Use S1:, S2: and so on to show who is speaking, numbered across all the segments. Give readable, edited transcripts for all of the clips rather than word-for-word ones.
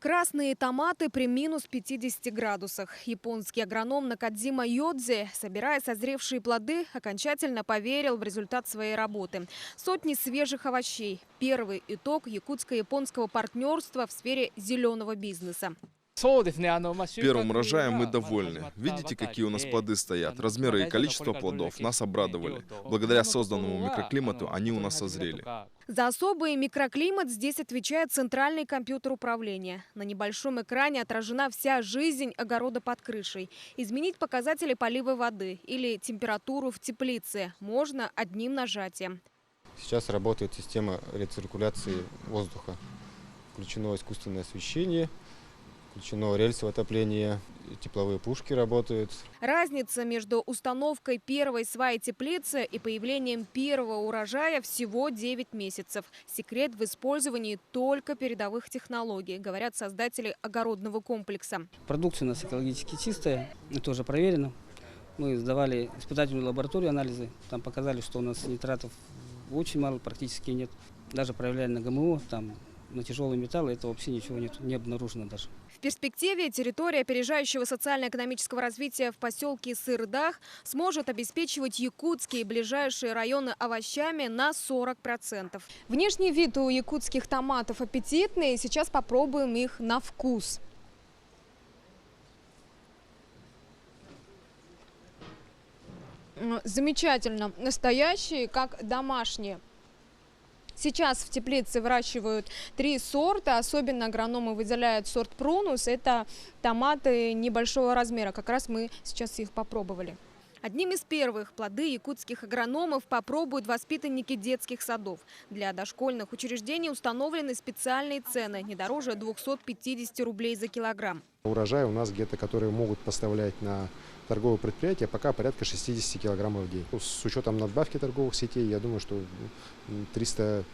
S1: Красные томаты при минус 50 градусах. Японский агроном Накадзима Йодзи, собирая созревшие плоды, окончательно поверил в результат своей работы. Сотни свежих овощей. Первый итог якутско-японского партнерства в сфере зеленого бизнеса.
S2: Первым урожаем мы довольны. Видите, какие у нас плоды стоят? Размеры и количество плодов нас обрадовали. Благодаря созданному микроклимату они у нас созрели.
S1: За особый микроклимат здесь отвечает центральный компьютер управления. На небольшом экране отражена вся жизнь огорода под крышей. Изменить показатели полива воды или температуру в теплице можно одним нажатием.
S3: Сейчас работает система рециркуляции воздуха. Включено искусственное освещение. Включено рельсовое отопление, тепловые пушки работают.
S1: Разница между установкой первой сваи теплицы и появлением первого урожая всего 9 месяцев. Секрет в использовании только передовых технологий, говорят создатели огородного комплекса.
S4: Продукция у нас экологически чистая, это уже проверено. Мы сдавали испытательную лабораторию анализы, там показали, что у нас нитратов очень мало, практически нет. Даже проверяли на ГМО, там на тяжелые металлы, это вообще ничего нет, не обнаружено даже.
S1: В перспективе территория опережающего социально-экономического развития в поселке Сырдах сможет обеспечивать якутские и ближайшие районы овощами на 40%. Внешний вид у якутских томатов аппетитный. Сейчас попробуем их на вкус. Замечательно. Настоящие, как домашние. Сейчас в теплице выращивают 3 сорта. Особенно агрономы выделяют сорт Прунус. Это томаты небольшого размера. Как раз мы сейчас их попробовали. Одним из первых плоды якутских агрономов попробуют воспитанники детских садов. Для дошкольных учреждений установлены специальные цены, не дороже 250 рублей за килограмм.
S5: Урожай у нас где-то, которые могут поставлять на торговые предприятия, пока порядка 60 килограммов в день. С учетом надбавки торговых сетей, я думаю, что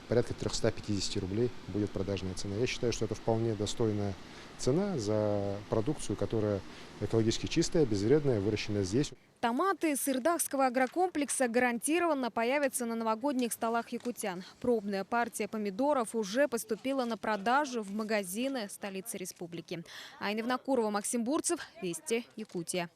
S5: порядка 350 рублей будет продажная цена. Я считаю, что это вполне достойная цена за продукцию, которая экологически чистая, безвредная, выращенная здесь.
S1: Томаты сырдахского агрокомплекса гарантированно появятся на новогодних столах якутян. Пробная партия помидоров уже поступила на продажу в магазины столицы республики. Айна Внакурова, Максим Бурцев, Вести, Якутия.